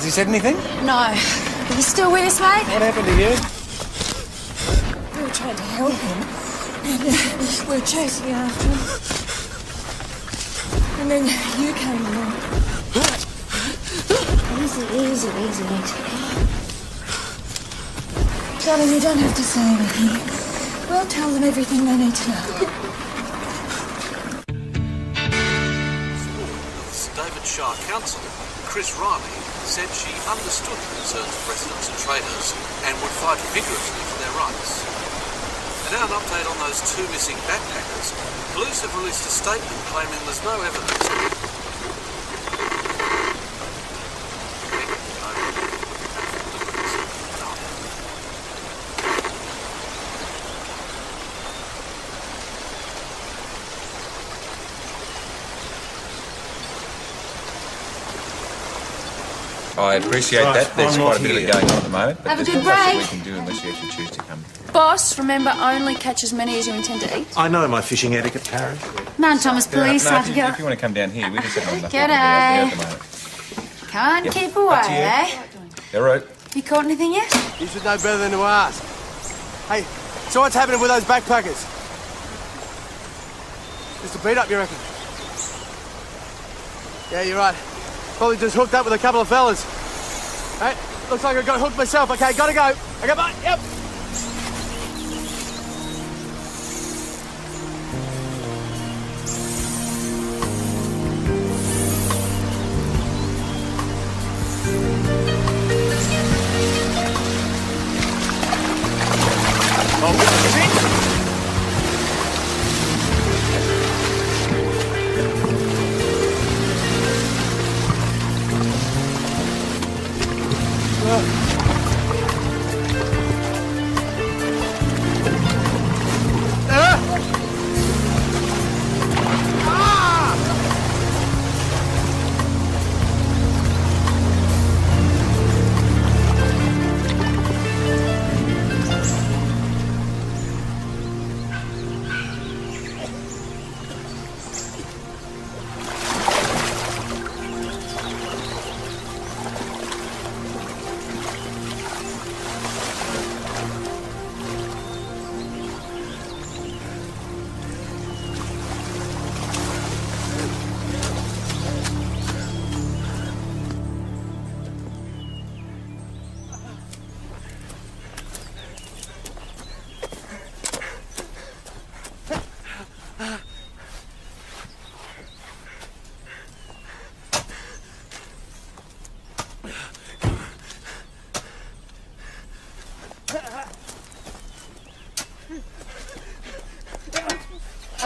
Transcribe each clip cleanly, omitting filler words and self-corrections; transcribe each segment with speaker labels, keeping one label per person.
Speaker 1: he said anything?
Speaker 2: No. Are you still with us, mate?
Speaker 1: What happened to you?
Speaker 2: We were trying to help him. And we were chasing after him. And then you came along. Easy. Darling, you don't have to say anything. We'll tell them everything they need to know.
Speaker 3: David Shire Council, Chris Riley, said she understood the concerns of residents and traders and would fight vigorously for their rights. And now an update on those 2 missing backpackers. Police have released a statement claiming there's no evidence.
Speaker 1: I appreciate that. There's quite a bit of it going on at the moment. But
Speaker 2: Have a
Speaker 1: there's
Speaker 2: good
Speaker 1: not much
Speaker 2: break.
Speaker 1: we can do unless you actually choose to come.
Speaker 2: Boss, remember, only catch as many as you intend to eat.
Speaker 4: I know my fishing etiquette, Karen.
Speaker 2: Man, Thomas, please,
Speaker 1: if you want to come down here, we just have nothing
Speaker 2: G'day.
Speaker 1: at the moment.
Speaker 2: Can't
Speaker 1: Yep,
Speaker 2: keep
Speaker 1: up
Speaker 2: away,
Speaker 1: to you.
Speaker 2: eh?
Speaker 1: All right.
Speaker 2: You caught anything yet?
Speaker 5: You should know better than to ask. Hey, so what's happening with those backpackers? Just a beat up, you reckon? Yeah, you're right. Probably just hooked up with a couple of fellas. Hey, looks like I got hooked myself. Okay, gotta go. Okay, bye. Yep.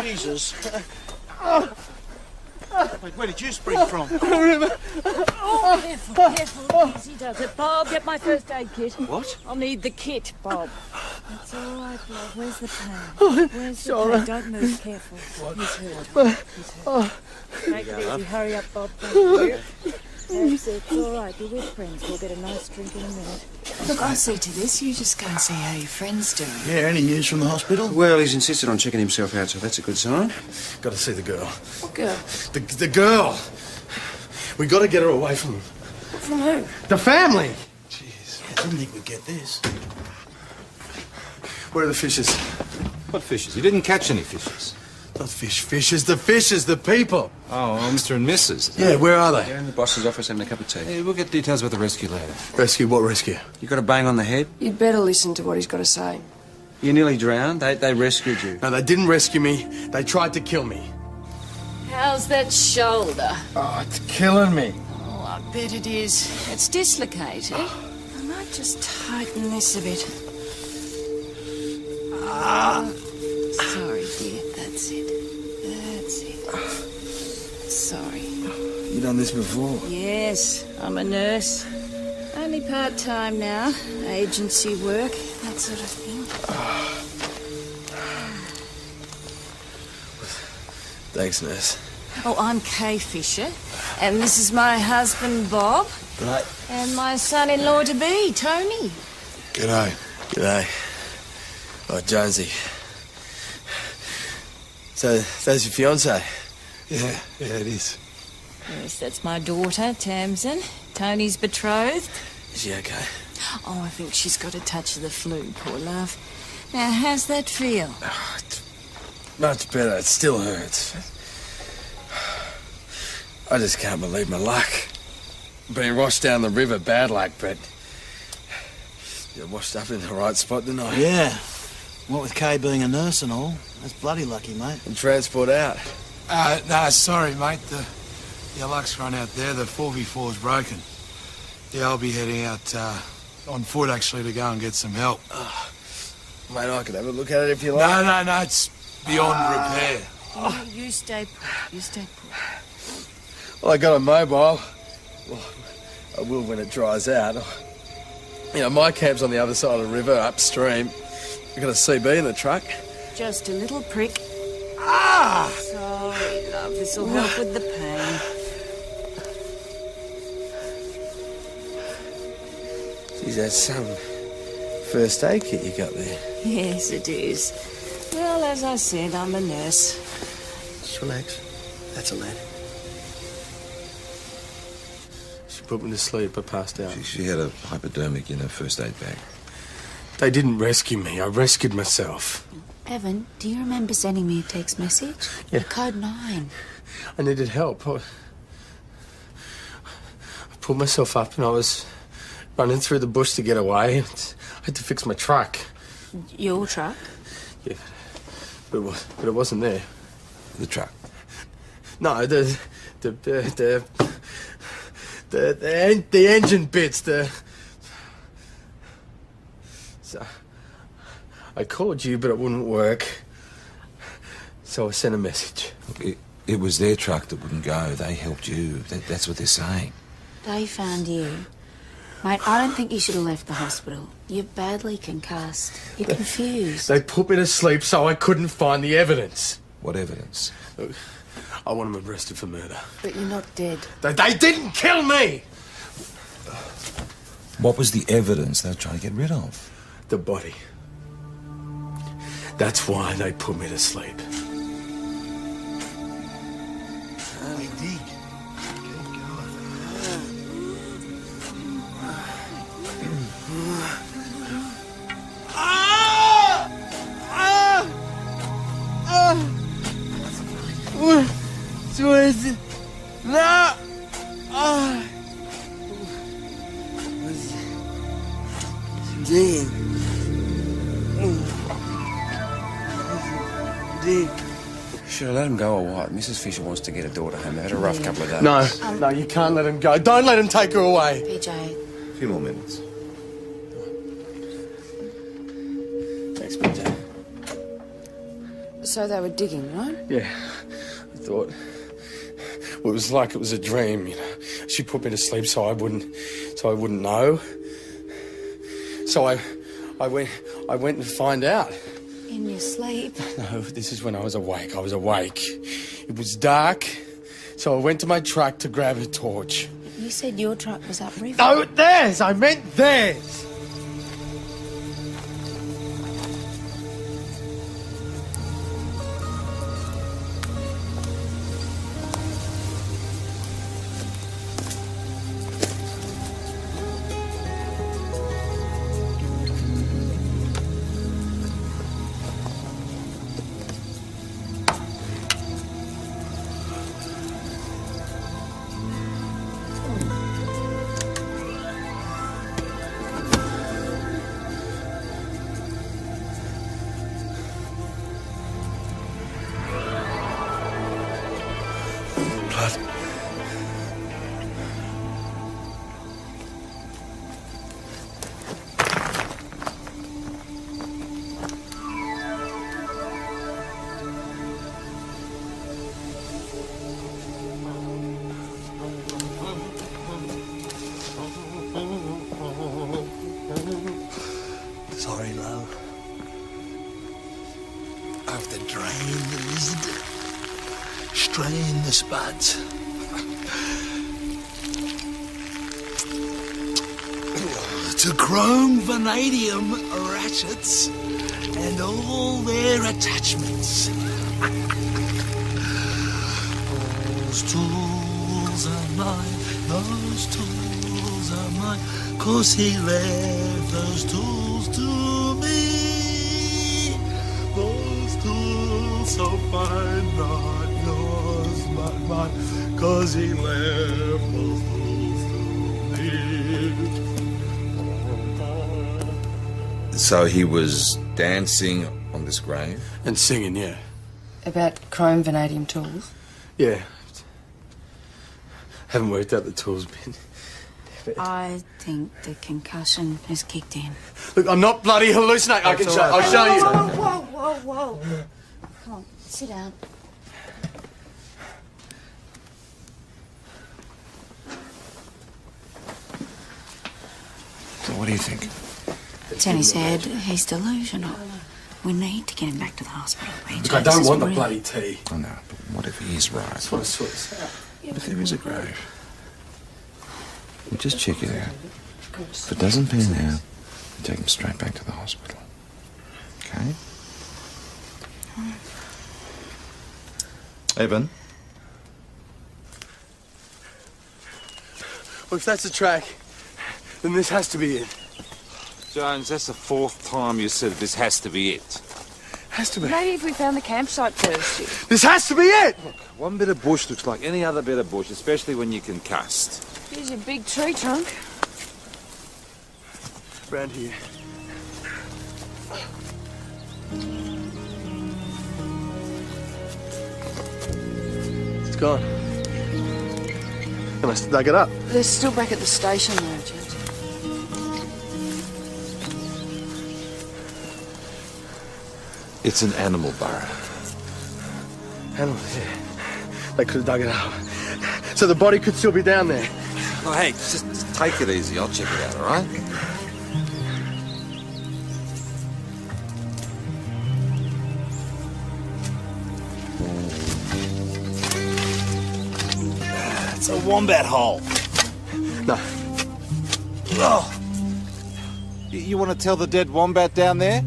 Speaker 4: Jesus. Wait, where did you spring from?
Speaker 6: Oh, careful. Easy does it. Bob, get my first aid kit.
Speaker 4: What?
Speaker 6: I'll need the kit, Bob. That's all right, Bob. Where's the pain? Where's the pain? Don't move. Careful. He's hurt. He's hurt. Take it easy. Hurry up, Bob. Thank you. That's it. It's all right. You're with friends. We'll get a nice drink in a minute.
Speaker 2: Look, I'll see to this. You just go and see how your friend's doing.
Speaker 7: Yeah, any news from the hospital?
Speaker 8: Well, he's insisted on checking himself out, so that's a good sign.
Speaker 7: Got to see the girl.
Speaker 2: What girl?
Speaker 7: The girl! We got to get her away from them.
Speaker 2: From who?
Speaker 5: The family.
Speaker 7: Jeez, I didn't think we'd get this.
Speaker 5: Where are the fishes?
Speaker 9: What fishes? You didn't catch any fishes.
Speaker 7: Not fishes, the people.
Speaker 9: Oh, Mr. and Mrs.
Speaker 7: Yeah, where are they?
Speaker 8: They're in the boss's office having a cup of tea.
Speaker 9: Hey, we'll get details about the rescue later.
Speaker 7: Rescue? What rescue?
Speaker 8: You got a bang on the head?
Speaker 2: You'd better listen to what he's got to say.
Speaker 8: You nearly drowned. They rescued you.
Speaker 7: No, they didn't rescue me. They tried to kill me.
Speaker 6: How's that shoulder?
Speaker 7: Oh, it's killing me.
Speaker 6: Oh, I bet it is. It's dislocated.
Speaker 2: I might just tighten this a bit. Sorry, dear. That's it. That's it. Sorry.
Speaker 7: You done this before?
Speaker 6: Yes, I'm a nurse. Only part-time now. Agency work, that sort of thing.
Speaker 7: Thanks, nurse.
Speaker 6: Oh, I'm Kay Fisher. And this is my husband, Bob.
Speaker 7: Right.
Speaker 6: And my son-in-law-to-be, Tony.
Speaker 7: G'day. G'day. Oh, Jonesy. So, that's your fiancée? Yeah, it is.
Speaker 6: Yes, that's my daughter, Tamsin. Tony's betrothed?
Speaker 4: Is she okay?
Speaker 6: Oh, I think she's got a touch of the flu, poor love. Now, how's that feel?
Speaker 4: Much better. It still hurts. I just can't believe my luck. Being washed down the river bad luck, but you washed up in the right spot, didn't I?
Speaker 10: Yeah. What with Kay being a nurse and all, that's bloody lucky, mate.
Speaker 4: And transport out.
Speaker 11: No, sorry, mate. The luck's run out there. The 4v4's broken. Yeah, I'll be heading out on foot, actually, to go and get some help.
Speaker 4: Mate, I could have a look at it if you like.
Speaker 11: No, it's beyond repair.
Speaker 6: You stay put. You stay put.
Speaker 4: Well, I got a mobile. Well, I will when it dries out. You know, my camp's on the other side of the river, upstream. I got a CB in the truck.
Speaker 6: Just a little prick. Sorry, love. This'll help with the pain.
Speaker 4: Geez, that's some first aid kit you got there.
Speaker 6: Yes, it is. Well, as I said, I'm a nurse.
Speaker 4: Just relax. That's a lad. She put me to sleep. I passed out.
Speaker 7: She had a hypodermic in her first aid bag.
Speaker 11: They didn't rescue me. I rescued myself.
Speaker 12: Evan, do you remember sending me a text message?
Speaker 4: Yeah.
Speaker 12: Code 9.
Speaker 4: I needed help. I pulled myself up and I was running through the bush to get away. I had to fix my truck.
Speaker 12: Your truck?
Speaker 4: Yeah, but it wasn't there.
Speaker 7: The truck?
Speaker 4: No, the engine bits. So I called you, but it wouldn't work. So I sent a message.
Speaker 7: It was their truck that wouldn't go. They helped you. That's what they're saying.
Speaker 12: They found you. Mate, I don't think you should have left the hospital. You're badly concussed. You're confused.
Speaker 4: They put me to sleep so I couldn't find the evidence.
Speaker 7: What evidence?
Speaker 4: Look, I want them arrested for murder.
Speaker 12: But you're not dead.
Speaker 4: They didn't kill me!
Speaker 7: What was the evidence they were trying to get rid of?
Speaker 4: The body. That's why they put me to sleep.
Speaker 10: Hey, dig.
Speaker 4: So is it? No! Dean. Dean.
Speaker 8: Should I let him go or what? Mrs. Fisher wants to get her daughter home. They've had a rough couple of days.
Speaker 4: No, you can't let him go. Don't let him take her away.
Speaker 12: PJ.
Speaker 7: A few more minutes.
Speaker 4: Thanks, PJ.
Speaker 12: So they were digging, right?
Speaker 4: Yeah, I thought. Well, it was like it was a dream, you know. She put me to sleep so I wouldn't know. So I went to find out.
Speaker 12: In your sleep?
Speaker 4: No, this is when I was awake. I was awake. It was dark, so I went to my truck to grab a torch.
Speaker 12: You said your truck was upriver.
Speaker 4: No, theirs! I meant theirs!
Speaker 10: Sorry, love. After draining the lizard, straying the spuds. To chrome vanadium ratchets and all their attachments. Those tools are mine, those tools
Speaker 11: tools are mine, 'cause he left those tools to me. Those tools so fine, not yours, but mine, 'cause he left those tools to me.
Speaker 7: So he was dancing on this grave?
Speaker 4: And singing, yeah.
Speaker 6: About chrome vanadium tools?
Speaker 4: Yeah. Haven't worked out the tools bit.
Speaker 12: I think the concussion has kicked in.
Speaker 4: Look, I'm not bloody hallucinating. I can show. I'll show you.
Speaker 12: Whoa. Come on, sit down.
Speaker 7: So what do you think?
Speaker 12: Tony said he's delusional. We need to get him back to the hospital.
Speaker 4: Look, I don't want the bloody tea.
Speaker 7: I know, but what if he is right?
Speaker 4: That's what I sort this out.
Speaker 7: What if there is a grave? We'll just check it out. If it doesn't pan out, we take him straight back to the hospital. Okay?
Speaker 9: Evan?
Speaker 4: Well, if that's the track, then this has to be it.
Speaker 9: Jones, that's the 4th time you said this has to be it.
Speaker 4: Has to be.
Speaker 6: Maybe if we found the campsite first.
Speaker 4: This has to be it!
Speaker 9: Look, one bit of bush looks like any other bit of bush, especially when you can cast.
Speaker 6: Here's your big tree trunk.
Speaker 4: Round here. It's gone. They must have dug it up.
Speaker 6: They're still back at the station though, James.
Speaker 9: It's an animal burrow.
Speaker 4: Animal, yeah. They could have dug it up. So the body could still be down there.
Speaker 9: Oh, hey, just take it easy. I'll check it out, all right? It's a wombat hole.
Speaker 4: No.
Speaker 9: Oh. You want to tell the dead wombat down there?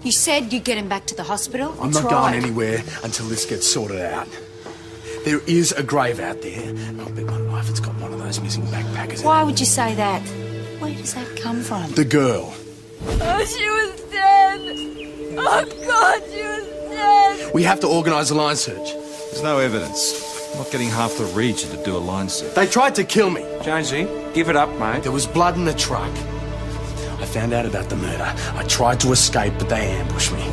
Speaker 12: You said you'd get him back to the hospital.
Speaker 4: I'm not going anywhere until this gets sorted out. There is a grave out there, and I'll bet my life it's got one of those missing backpackers in
Speaker 12: Why
Speaker 4: it.
Speaker 12: would you say that? Where does that come from?
Speaker 4: The girl.
Speaker 2: Oh, she was dead. Oh, God, she was dead.
Speaker 4: We have to organise a line search.
Speaker 9: There's no evidence. I'm not getting half the region to do a line search.
Speaker 4: They tried to kill me.
Speaker 8: Jonesy, give it up, mate.
Speaker 4: There was blood in the truck. I found out about the murder. I tried to escape, but they ambushed me.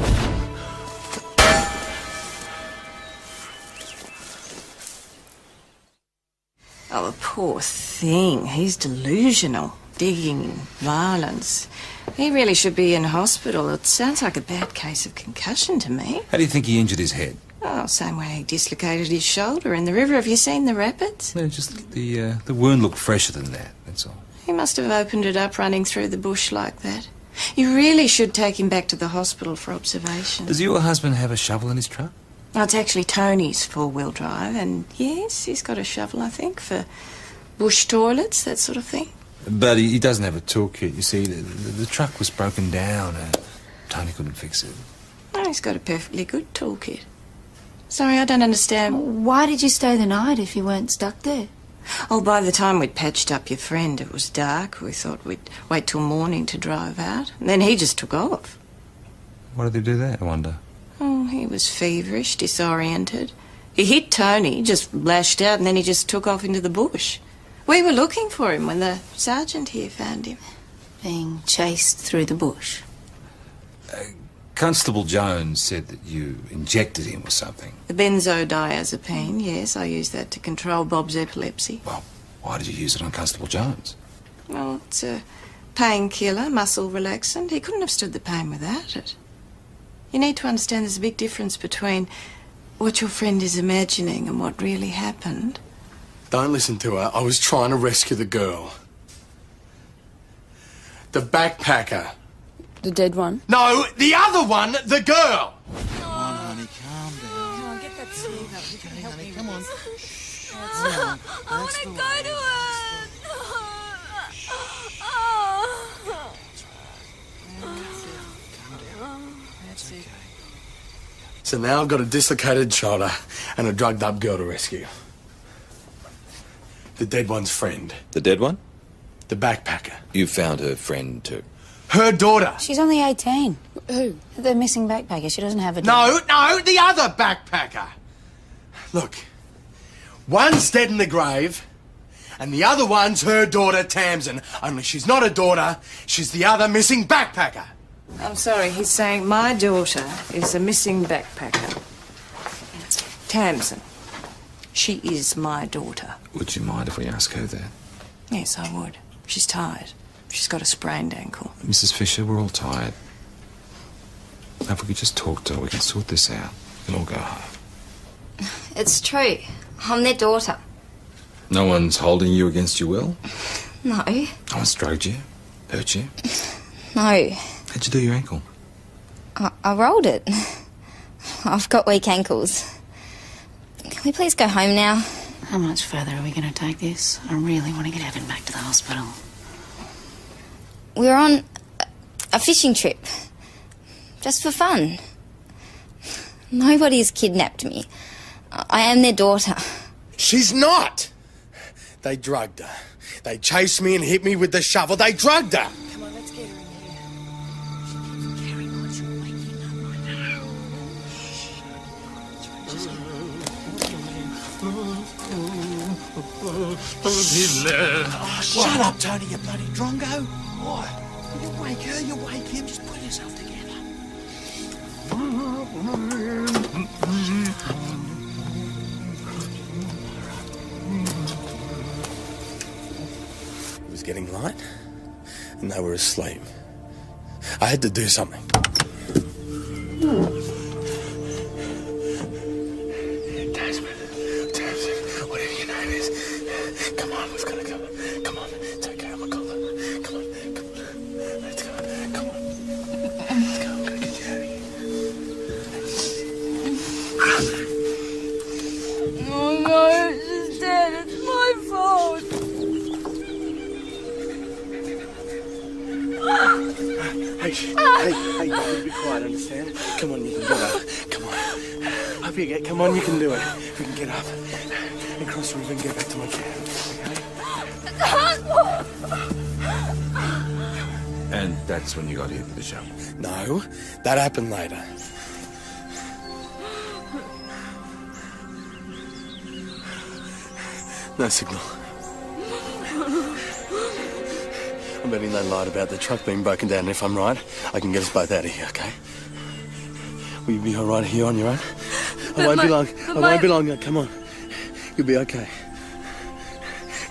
Speaker 6: Oh, the poor thing. He's delusional. Digging, violence. He really should be in hospital. It sounds like a bad case of concussion to me.
Speaker 9: How do you think he injured his head?
Speaker 6: Oh, same way he dislocated his shoulder in the river. Have you seen the rapids?
Speaker 9: No, just the wound looked fresher than that, that's all.
Speaker 6: He must have opened it up running through the bush like that. You really should take him back to the hospital for observation.
Speaker 9: Does your husband have a shovel in his truck?
Speaker 6: Oh, it's actually Tony's four-wheel drive, and yes, he's got a shovel, I think, for bush toilets, that sort of thing.
Speaker 9: But he doesn't have a toolkit. You see, the truck was broken down and Tony couldn't fix it.
Speaker 6: Oh, he's got a perfectly good toolkit. Sorry, I don't understand.
Speaker 12: Why did you stay the night if you weren't stuck there?
Speaker 6: Oh, by the time we'd patched up your friend, it was dark. We thought we'd wait till morning to drive out. And then he just took off.
Speaker 9: Why did he do that, I wonder?
Speaker 6: Oh, he was feverish, disoriented. He hit Tony, just lashed out, and then he just took off into the bush. We were looking for him when the sergeant here found him.
Speaker 12: Being chased through the bush.
Speaker 9: Constable Jones said that you injected him with something.
Speaker 6: The benzodiazepine, yes, I used that to control Bob's epilepsy.
Speaker 9: Well, why did you use it on Constable Jones?
Speaker 6: Well, it's a painkiller, muscle relaxant. He couldn't have stood the pain without it. You need to understand there's a big difference between what your friend is imagining and what really happened.
Speaker 4: Don't listen to her. I was trying to rescue the girl. The backpacker.
Speaker 6: The dead one?
Speaker 4: No, the other one, the girl!
Speaker 10: Come on, honey, calm down.
Speaker 6: Come on, get that sleeve up. You can help me.
Speaker 10: Come on.
Speaker 2: I want to go to it.
Speaker 6: That's it.
Speaker 4: So now I've got a dislocated shoulder and a drugged up girl to rescue. The dead one's friend.
Speaker 9: The dead one?
Speaker 4: The backpacker.
Speaker 7: You found her friend too.
Speaker 4: Her daughter.
Speaker 12: She's only 18.
Speaker 2: Who?
Speaker 12: The missing backpacker. She doesn't have a
Speaker 4: No,
Speaker 12: daughter.
Speaker 4: no, the other backpacker. Look, one's dead in the grave, and the other one's her daughter, Tamsin. Only she's not a daughter, she's the other missing backpacker.
Speaker 6: I'm sorry, he's saying my daughter is a missing backpacker. Tamsin. She is my daughter.
Speaker 7: Would you mind if we ask her that?
Speaker 6: Yes, I would. She's tired. She's got a sprained ankle.
Speaker 7: Mrs. Fisher, we're all tired. If we could just talk to her, we can sort this out. We can all go home.
Speaker 13: It's true. I'm their daughter.
Speaker 7: No one's holding you against your will?
Speaker 13: No.
Speaker 7: No one's drugged you? Hurt you?
Speaker 13: No.
Speaker 7: How'd you do your ankle?
Speaker 13: I rolled it. I've got weak ankles. Can we please go home now?
Speaker 12: How much further are we going to take this? I really want to get Evan back to the hospital.
Speaker 13: We're on a fishing trip. Just for fun. Nobody's kidnapped me. I am their daughter.
Speaker 4: She's not! They drugged her. They chased me and hit me with the shovel. They drugged her!
Speaker 2: Come on, let's get her in here.
Speaker 10: Carrie, why don't you wake him up? I know. Shut up, Tony, you bloody drongo. What? You wake her, you wake him, just put yourself together.
Speaker 4: It was getting light, and they were asleep. I had to do something. Tamsin, whatever your name is, come on, we've got to go. Come on, it's okay, I'm a collar. Come on, let's go, come on. Let's go, I'm gonna get you out of here.
Speaker 2: Oh no, she's dead. It's my fault.
Speaker 4: Hey, be quiet, understand? Come on, you can get up. Come on. Up you get, come on, you can do it. We can get up and cross the river and get back to my camp, okay?
Speaker 7: And that's when you got hit with the shovel?
Speaker 4: No, that happened later. No signal. I'm betting they lied about the truck being broken down, and if I'm right, I can get us both out of here, okay? Will you be all right here on your own? I won't be long. I won't be long. Come on. You'll be okay.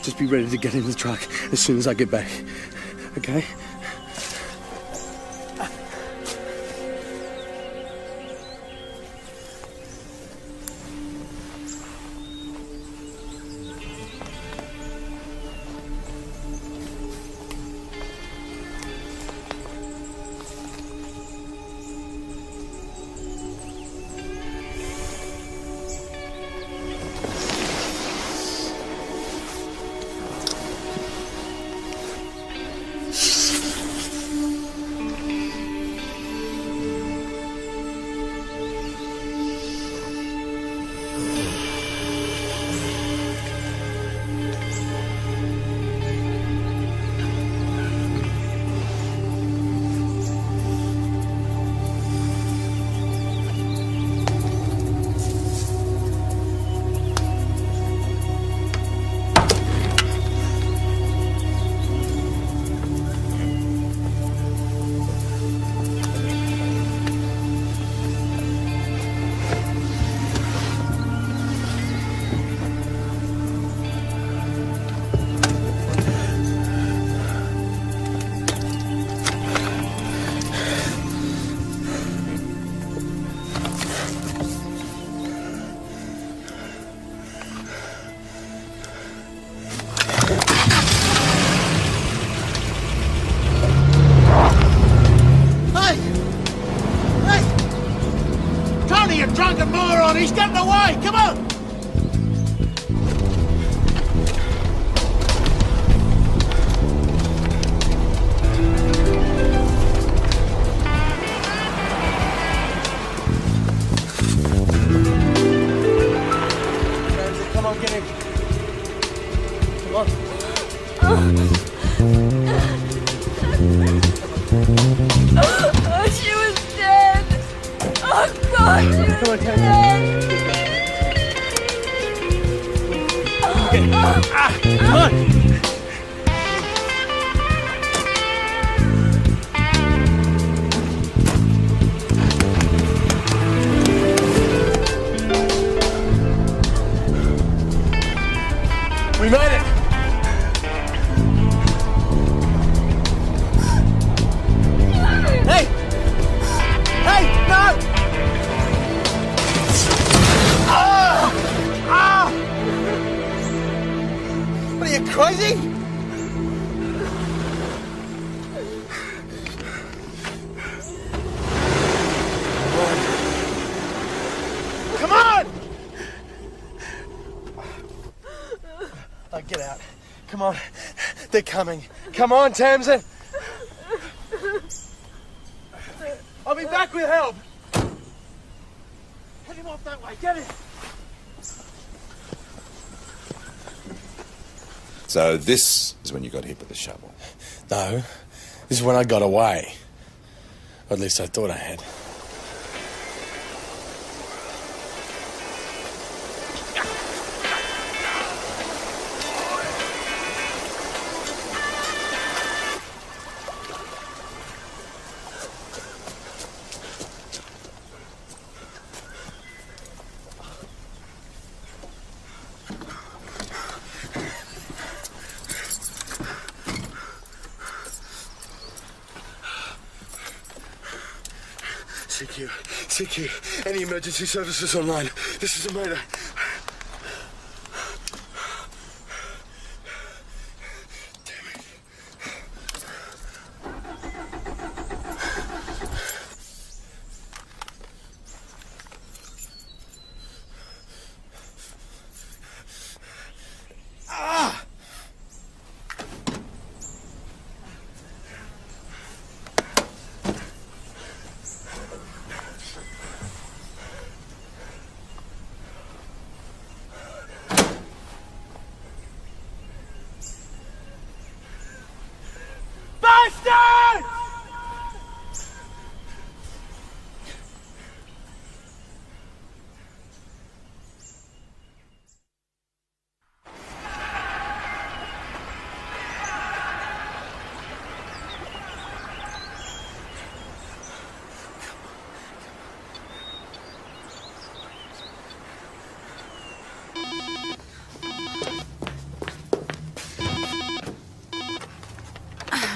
Speaker 4: Just be ready to get in the truck as soon as I get back, okay?
Speaker 10: drunken moron! He's getting away! Come on!
Speaker 4: Come on, get in. Come on.
Speaker 5: Come on, Tamsin. Come on. We made it! Hey! Hey, no! Ah! Ah! What are you, crazy? Come on! Oh, get out. Come on. They're coming. Come on, Tamsin. I'll be back with help. Get him off that way. Get him.
Speaker 7: So this is when you got hit with the shovel?
Speaker 4: No. This is when I got away. Or at least I thought I had. CQ, any emergency services online? This is a murder.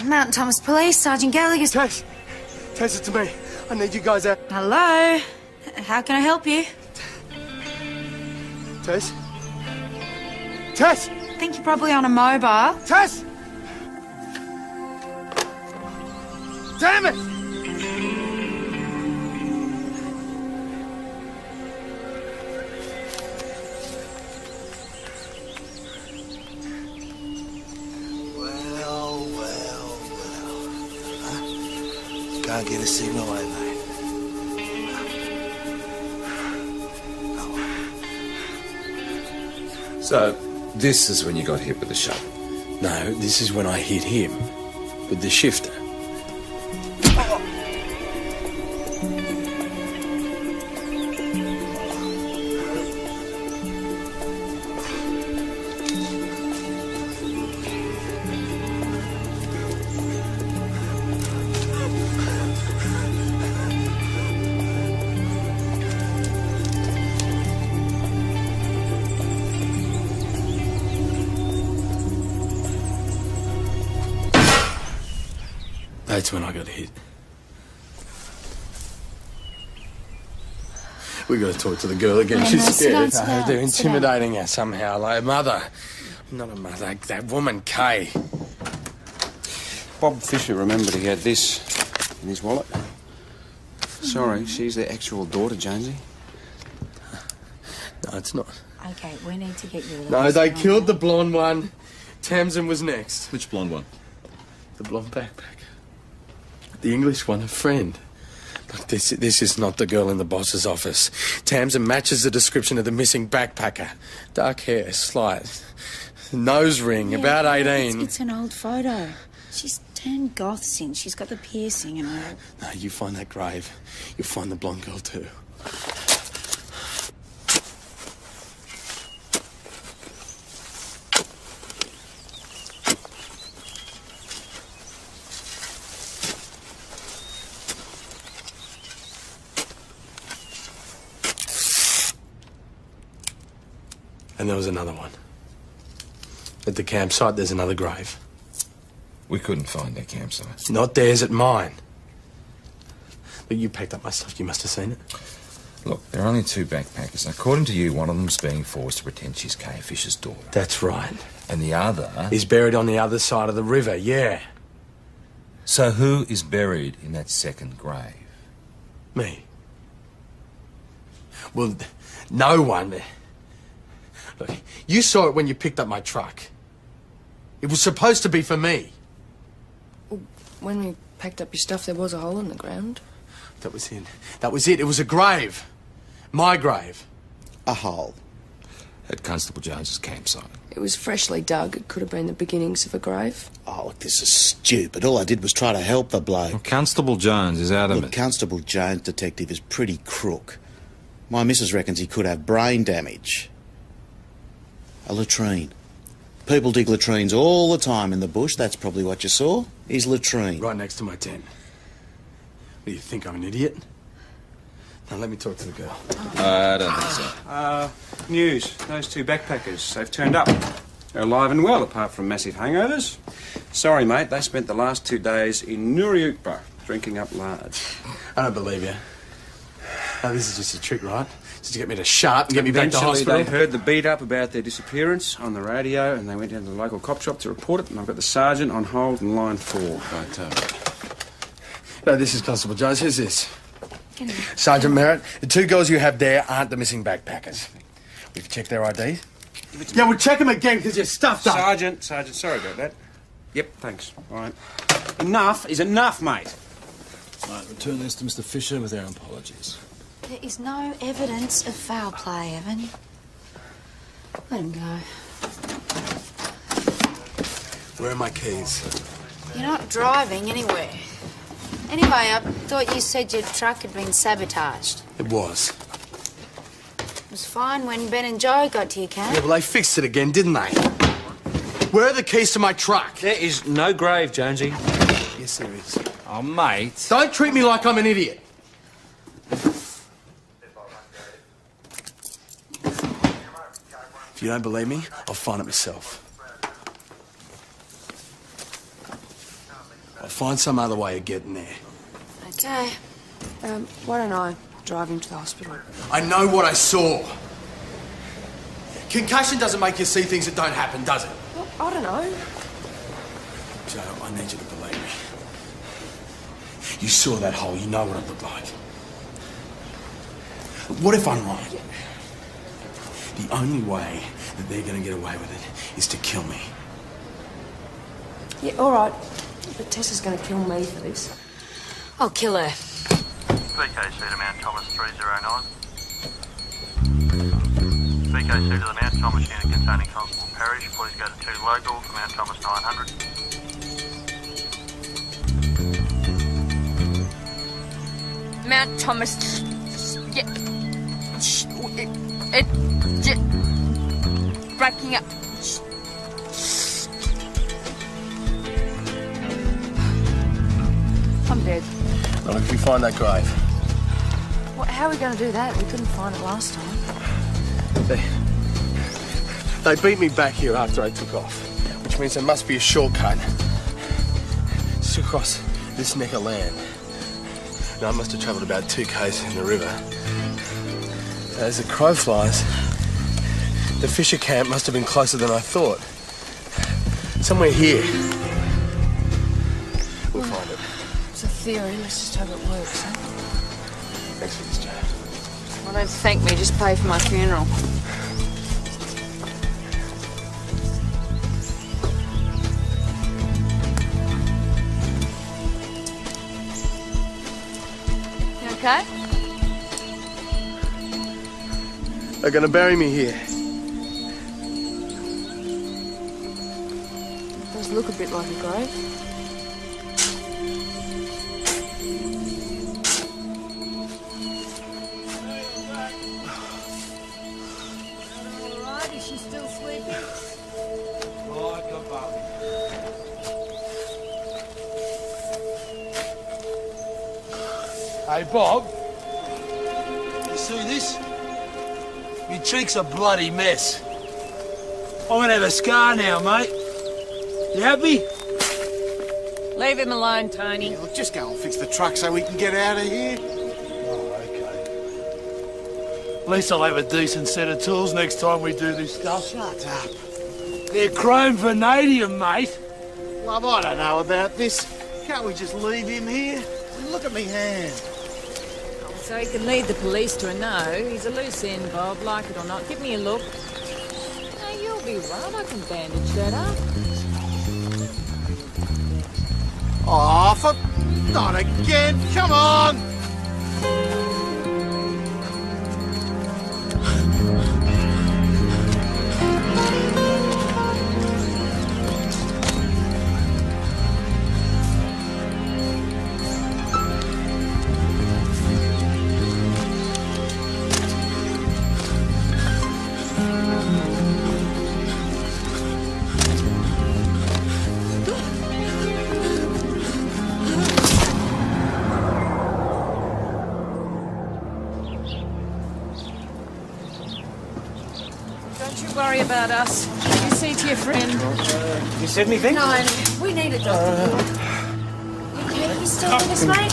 Speaker 12: Mountain Thomas Police, Sergeant Gallagher.
Speaker 5: Tess, it's me. I need you guys out.
Speaker 12: Hello. How can I help you?
Speaker 5: Tess?
Speaker 12: I think you're probably on a mobile.
Speaker 5: Tess! Damn it!
Speaker 10: Can't get a signal over.
Speaker 7: So, this is when you got hit with the shovel?
Speaker 4: No, this is when I hit him with the shifter. That's when I got hit. We got to talk to the girl again.
Speaker 12: No,
Speaker 4: She's
Speaker 12: no, sit down,
Speaker 4: scared.
Speaker 12: sit down,
Speaker 4: They're
Speaker 12: sit
Speaker 4: intimidating her somehow. Like a mother. Not a mother. That woman, Kay.
Speaker 8: Bob Fisher remembered he had this in his wallet. Sorry, she's their actual daughter, Jonesy.
Speaker 4: No, it's not.
Speaker 12: Okay, we need to get you.
Speaker 4: No, they killed the blonde one. Tamsin was next.
Speaker 1: Which blonde one?
Speaker 4: The blonde backpacker. The English one, a friend. Look, this is not the girl in the boss's office. Tamsin matches the description of the missing backpacker. Dark hair, slight, nose ring, about 18.
Speaker 12: It's an old photo. She's turned goth since. She's got the piercing and all.
Speaker 4: No, you find that grave, you'll find the blonde girl too. And there was another one. At the campsite, there's another grave.
Speaker 7: We couldn't find their campsite.
Speaker 4: Not theirs, at mine. But you packed up my stuff. You must have seen it.
Speaker 7: Look, there are only 2 backpackers. According to you, one of them's being forced to pretend she's Kay Fisher's daughter.
Speaker 4: That's right.
Speaker 7: And the other...
Speaker 4: He's buried on the other side of the river, yeah.
Speaker 7: So who is buried in that second grave?
Speaker 4: Me. Well, no one. Look, you saw it when you picked up my truck. It was supposed to be for me.
Speaker 14: When we packed up your stuff, there was a hole in the ground.
Speaker 4: That was it. That was it. It was a grave. My grave.
Speaker 8: A hole.
Speaker 7: At Constable Jones's campsite.
Speaker 14: It was freshly dug. It could have been the beginnings of a grave.
Speaker 10: Oh, look, this is stupid. All I did was try to help the bloke.
Speaker 7: Well, Constable Jones is adamant.
Speaker 10: Look, Constable Jones, detective, is pretty crook. My missus reckons he could have brain damage. A latrine. People dig latrines all the time in the bush. That's probably what you saw. His latrine.
Speaker 4: Right next to my tent. What do you think, I'm an idiot? Now let me talk to the girl.
Speaker 7: I don't think so.
Speaker 8: News. Those 2 backpackers, they've turned up. They're alive and well, apart from massive hangovers. Sorry, mate, they spent the last 2 days in Nuriukpa, drinking up large.
Speaker 4: I don't believe you. No, this is just a trick, right? Just to get me to shut up and get me back to
Speaker 8: Eventually,
Speaker 4: hospital.
Speaker 8: they heard the beat up about their disappearance on the radio, and they went down to the local cop shop to report it, and I've got the sergeant on hold in line 4.
Speaker 4: No, this is Constable Jones. Who's this? Sergeant Merritt. The 2 girls you have there aren't the missing backpackers. We've checked their IDs. Yeah, we'll check them again because you're stuffed up.
Speaker 8: Sergeant, sorry about that. Yep, thanks. All right. Enough is enough, mate.
Speaker 7: Right, return this to Mr. Fisher with our apologies.
Speaker 12: There is no evidence of foul play, Evan. Let him go.
Speaker 4: Where are my keys?
Speaker 12: You're not driving anywhere. Anyway, I thought you said your truck had been sabotaged.
Speaker 4: It was.
Speaker 12: It was fine when Ben and Joe got to your camp.
Speaker 4: Yeah, well, they fixed it again, didn't they? Where are the keys to my truck?
Speaker 15: There is no grave, Jonesy.
Speaker 4: Yes, there is.
Speaker 15: Oh, mate.
Speaker 4: Don't treat me like I'm an idiot. If you don't believe me, I'll find it myself. I'll find some other way of getting there.
Speaker 14: Okay. Why don't I drive him to the hospital?
Speaker 4: I know what I saw. Concussion doesn't make you see things that don't happen, does it?
Speaker 14: Well, I don't know.
Speaker 4: Joe, I need you to believe me. You saw that hole. You know what it looked like. What if I'm right? The only way that they're going to get away with it is to kill me.
Speaker 14: Yeah, all right. But Tessa's going to kill me for this.
Speaker 12: I'll kill her.
Speaker 16: VKC to Mount Thomas 309. VKC to the Mount Thomas unit containing Constable Parish. Please go to 2 local for Mount Thomas 900.
Speaker 17: Mount Thomas. Yeah. Breaking up. I'm dead.
Speaker 4: Not if we find that grave.
Speaker 14: What, how are we going to do that? We couldn't find it last time.
Speaker 4: They beat me back here after I took off, which means there must be a shortcut. Just across this neck of land. Now, I must have travelled about 2 k's in the river. As the crow flies, the Fisher camp must have been closer than I thought. Somewhere here. We'll find it.
Speaker 14: It's a theory. Let's just hope it works, huh?
Speaker 4: Thanks for this, Joe.
Speaker 14: Well, don't thank me. Just pay for my funeral.
Speaker 17: You okay?
Speaker 4: They're going to bury me here.
Speaker 14: It does look a bit like a grave.
Speaker 2: Alright, is she still sleeping?
Speaker 5: Like a bum.
Speaker 4: Hey, Bob.
Speaker 11: You see this? Me cheek's a bloody mess. I'm gonna have a scar now, mate. You happy?
Speaker 6: Leave him alone, Tony.
Speaker 10: Look, just go and fix the truck so we can get out of here.
Speaker 11: Oh, okay. At least I'll have a decent set of tools next time we do this stuff.
Speaker 10: Shut up.
Speaker 11: They're chrome vanadium, mate.
Speaker 10: Love, I don't know about this. Can't we just leave him here? Look at me hand.
Speaker 6: So he can lead the police to a no. He's a loose end, Bob, like it or not. Give me a look. No, you'll be right. I can bandage that up.
Speaker 10: Oh, for... not again. Come on.
Speaker 6: Don't you worry about us. You see to your friend.
Speaker 8: You said anything?
Speaker 6: No, we need a doctor. You okay? You still with us, mate?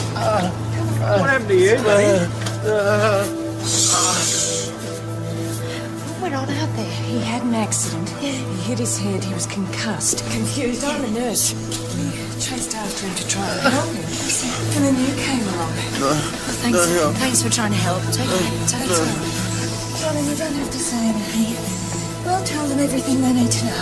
Speaker 8: What happened to you, buddy?
Speaker 6: What went on out there? He had an accident. He hit his head. He was concussed. Confused. I'm a nurse. We chased after him to try and help him. And then you came along.
Speaker 12: Thanks for trying to help. Take it.
Speaker 2: Darling, you don't have to say anything. We'll tell them everything they need to know.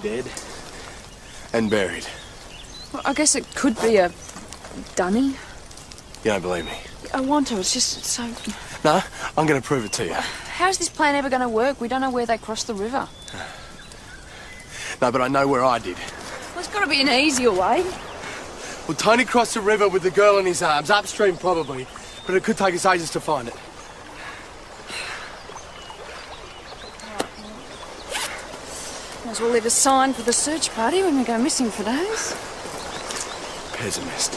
Speaker 4: Dead and buried.
Speaker 14: Well, I guess it could be a dummy.
Speaker 4: You don't believe me?
Speaker 14: I want to. It's just so...
Speaker 4: No, I'm going to prove it to you.
Speaker 14: How's this plan ever going to work? We don't know where they crossed the river.
Speaker 4: No, but I know where I did.
Speaker 14: Well, there's got to be an easier way.
Speaker 4: Well, Tony crossed the river with the girl in his arms, upstream probably, but it could take us ages to find it.
Speaker 14: Might as well leave a sign for the search party when we go missing for days.
Speaker 4: Pessimist.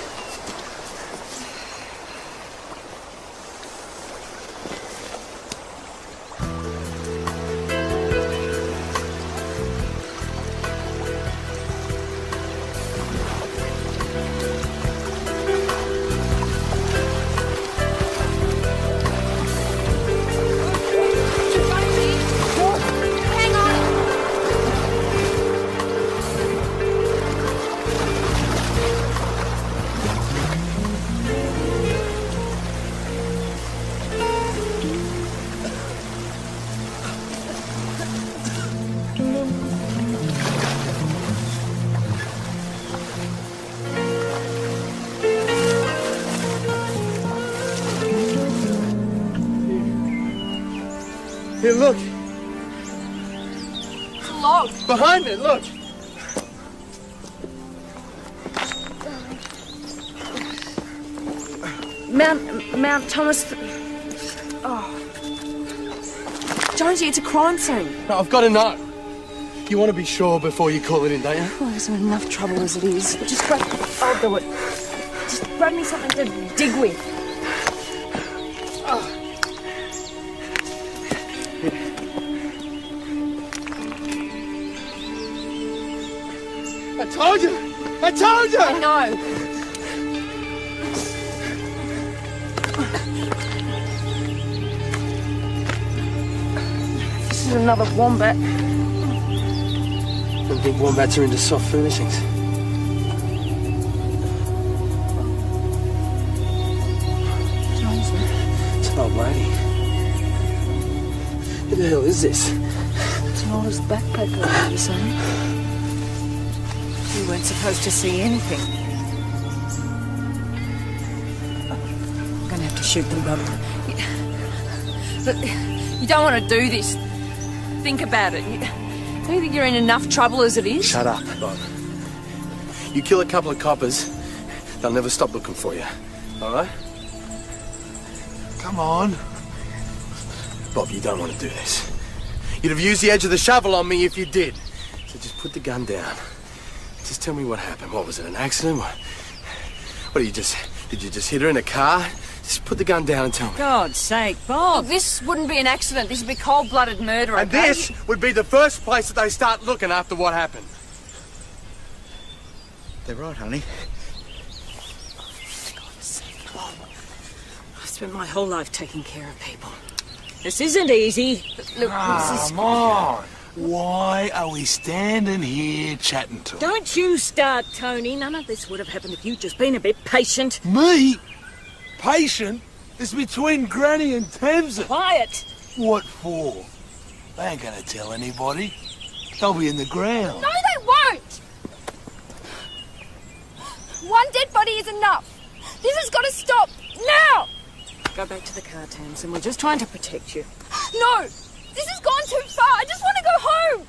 Speaker 4: Here, look.
Speaker 14: It's a log.
Speaker 4: Behind it, look.
Speaker 14: Mount Thomas... Oh. Jonesy, it's a crime scene.
Speaker 4: No, I've got to know. You want to be sure before you call it in, don't you?
Speaker 14: Well, there's enough trouble as it is. Just grab... I'll do it. Just grab me something to dig with. Oh.
Speaker 4: I told you! I told you!
Speaker 14: I know. This is another wombat.
Speaker 4: The big wombats are into soft furnishings. It's an old lady. Who the hell is this?
Speaker 14: It's an oldest backpacker, you say?
Speaker 6: You weren't supposed to see anything. I'm gonna have to shoot them both.
Speaker 14: Look, you don't want to do this. Think about it. Don't you think you're in enough trouble as it is?
Speaker 4: Shut up, Bob. You kill a couple of coppers, they'll never stop looking for you. All right?
Speaker 11: Come on.
Speaker 4: Bob, you don't want to do this. You'd have used the edge of the shovel on me if you did. So just put the gun down. Just tell me what happened. What was it, an accident? Did you just hit her in a car? Just put the gun down and tell me.
Speaker 6: God's sake, Bob.
Speaker 14: Look, this wouldn't be an accident. This would be cold-blooded murder,
Speaker 4: And
Speaker 14: okay?
Speaker 4: this would be the first place that they start looking after what happened.
Speaker 10: They're right, honey.
Speaker 6: God's sake, Bob. I've spent my whole life taking care of people. This isn't easy. Look,
Speaker 11: Come on. Why are we standing here chatting to him?
Speaker 6: Don't you start, Tony. None of this would have happened if you'd just been a bit patient.
Speaker 11: Me? Patient? It's between Granny and Tamsin.
Speaker 6: Quiet.
Speaker 11: What for? They ain't gonna tell anybody. They'll be in the ground.
Speaker 17: No, they won't! One dead body is enough. This has got to stop now!
Speaker 6: Go back to the car, Tamsin. We're just trying to protect you.
Speaker 17: No! This has gone too far. I just want to go home.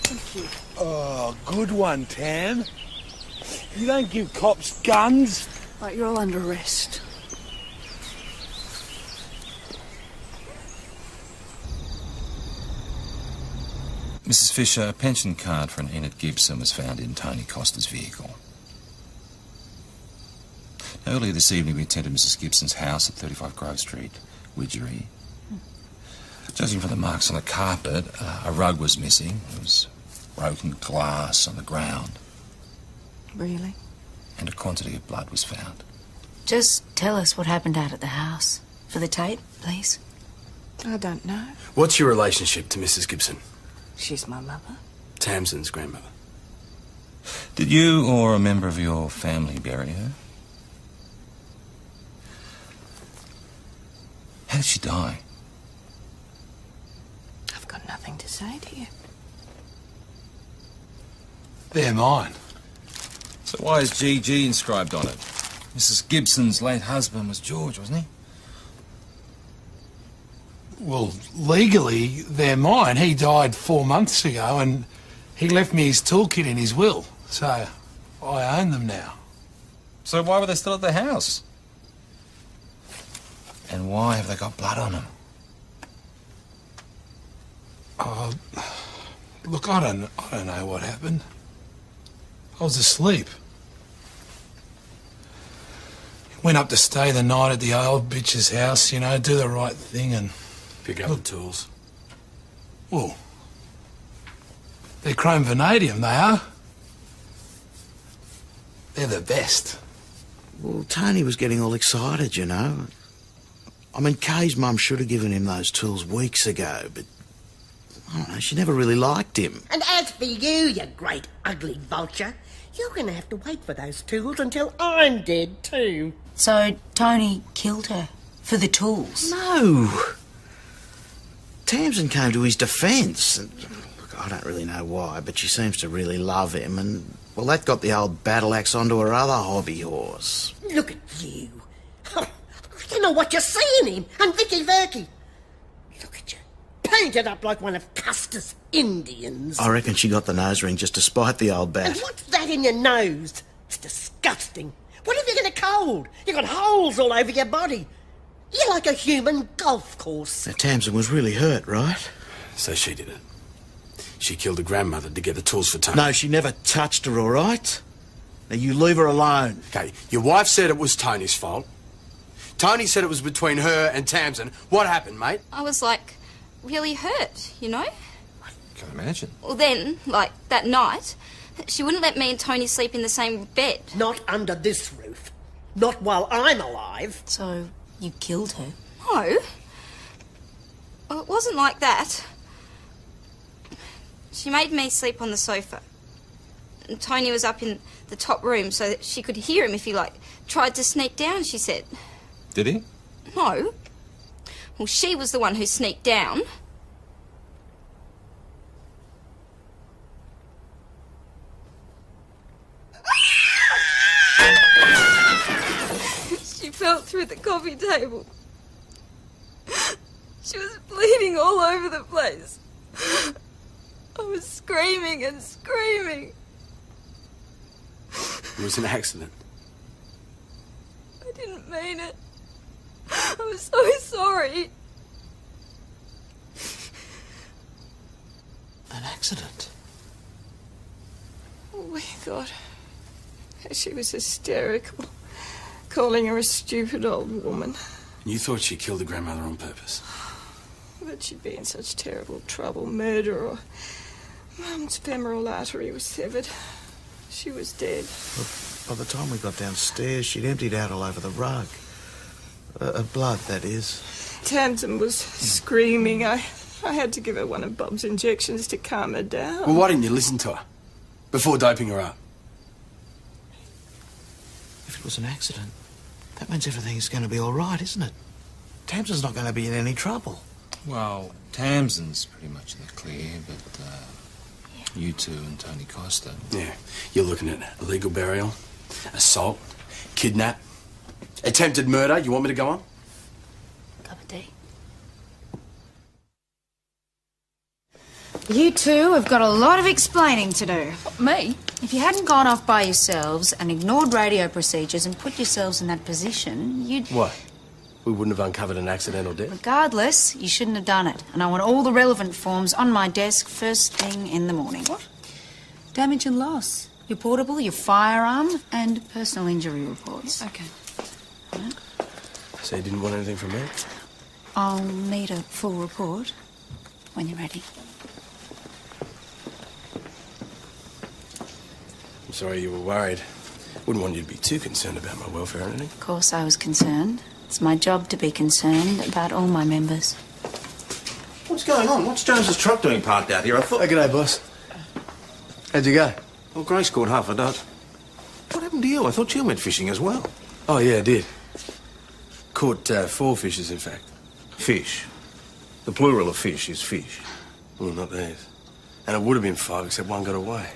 Speaker 6: Thank you.
Speaker 11: Oh, good one, Tam. You don't give cops guns.
Speaker 6: Right, you're all under arrest.
Speaker 7: Mrs. Fisher, a pension card for an Enid Gibson was found in Tony Costa's vehicle. Earlier this evening, we attended Mrs. Gibson's house at 35 Grove Street, Widgery. Judging from the marks on the carpet, a rug was missing. There was broken glass on the ground.
Speaker 6: Really?
Speaker 7: And a quantity of blood was found.
Speaker 12: Just tell us what happened out at the house. For the tape, please.
Speaker 6: I don't know.
Speaker 4: What's your relationship to Mrs. Gibson?
Speaker 6: She's my mother.
Speaker 4: Tamsin's grandmother.
Speaker 7: Did you or a member of your family bury her? How did she die?
Speaker 6: I've got nothing to say to you.
Speaker 11: They're mine.
Speaker 7: So why is GG inscribed on it? Mrs. Gibson's late husband was George, wasn't he?
Speaker 11: Well, legally, they're mine. He died 4 months ago, and he left me his toolkit in his will. So, I own them now.
Speaker 7: So why were they still at the house? And why have they got blood on them?
Speaker 11: Look, I don't know what happened. I was asleep. Went up to stay the night at the old bitch's house, you know, do the right thing and...
Speaker 4: Pick up the tools.
Speaker 11: Well, they're chrome vanadium, they are. They're the best.
Speaker 10: Well, Tony was getting all excited, you know. I mean, Kay's mum should have given him those tools weeks ago, but... I don't know, she never really liked him.
Speaker 18: And as for you, you great ugly vulture, you're going to have to wait for those tools until I'm dead too.
Speaker 12: So Tony killed her for the tools?
Speaker 10: No. Tamsin came to his defence. Look, I don't really know why, but she seems to really love him, and, well, that got the old battle axe onto her other hobby horse.
Speaker 18: Look at you. I don't know what you see in him. And Vicky Verky. Look at you. Painted up like one of Custer's Indians.
Speaker 10: I reckon she got the nose ring just to spite the old bat.
Speaker 18: And what's that in your nose? It's disgusting. What if you get a cold? You got holes all over your body. You're like a human golf course.
Speaker 10: Now, Tamsin was really hurt, right?
Speaker 4: So she did it. She killed her grandmother to get the tools for Tony.
Speaker 10: No, she never touched her, all right? Now, you leave her alone.
Speaker 4: Okay, your wife said it was Tony's fault. Tony said it was between her and Tamsin. What happened, mate?
Speaker 13: I was, like, really hurt, you know?
Speaker 7: Can't imagine.
Speaker 13: Well, then, like, that night, she wouldn't let me and Tony sleep in the same bed.
Speaker 18: Not under this roof. Not while I'm alive.
Speaker 12: So you killed her?
Speaker 13: No. Well, it wasn't like that. She made me sleep on the sofa. And Tony was up in the top room so that she could hear him if he, like, tried to sneak down, she said.
Speaker 7: Did he?
Speaker 13: No. Well, she was the one who sneaked down. She fell through the coffee table. She was bleeding all over the place. I was screaming and screaming.
Speaker 4: It was an accident.
Speaker 13: I didn't mean it.
Speaker 17: I'm so sorry.
Speaker 10: An accident?
Speaker 6: Oh, my God. She was hysterical, calling her a stupid old woman.
Speaker 4: You thought she killed the grandmother on purpose?
Speaker 6: That she'd be in such terrible trouble, murder, or Mum's femoral artery was severed. She was dead.
Speaker 10: By the time we got downstairs, she'd emptied out all over the rug. Blood, that is.
Speaker 6: Tamsin was screaming. I had to give her one of Bob's injections to calm her down.
Speaker 4: Well, why didn't you listen to her before doping her up?
Speaker 10: If it was an accident, that means everything's going to be all right, isn't it? Tamsin's not going to be in any trouble.
Speaker 7: Well, Tamsin's pretty much in the clear, but you two and Tony Costa.
Speaker 4: Yeah, you're looking at illegal burial, assault, kidnap, attempted murder. You want me to go on?
Speaker 12: Cup of tea. You two have got a lot of explaining to do.
Speaker 14: Me?
Speaker 12: If you hadn't gone off by yourselves and ignored radio procedures and put yourselves in that position, you'd...
Speaker 5: What? We wouldn't have uncovered an accidental death?
Speaker 12: Regardless, you shouldn't have done it. And I want all the relevant forms on my desk first thing in the morning. What? Damage and loss. Your portable, your firearm, and personal injury reports.
Speaker 14: Okay.
Speaker 12: Right.
Speaker 4: So you didn't want anything from me?
Speaker 12: I'll need a full report when you're ready.
Speaker 4: I'm sorry you were worried. Wouldn't want you to be too concerned about my welfare or anything.
Speaker 12: Of course I was concerned. It's my job to be concerned about all my members.
Speaker 10: What's going on? What's Jones's truck doing parked out here? I thought...
Speaker 5: Hey, g'day, boss. How'd you go?
Speaker 10: Well, Grace caught half a dot. What happened to you? I thought you went fishing as well.
Speaker 4: Oh, yeah, I did. Caught 4 fishes, in fact.
Speaker 10: Fish? The plural of fish is fish.
Speaker 4: Well, not theirs. And it would have been 5, except one got away.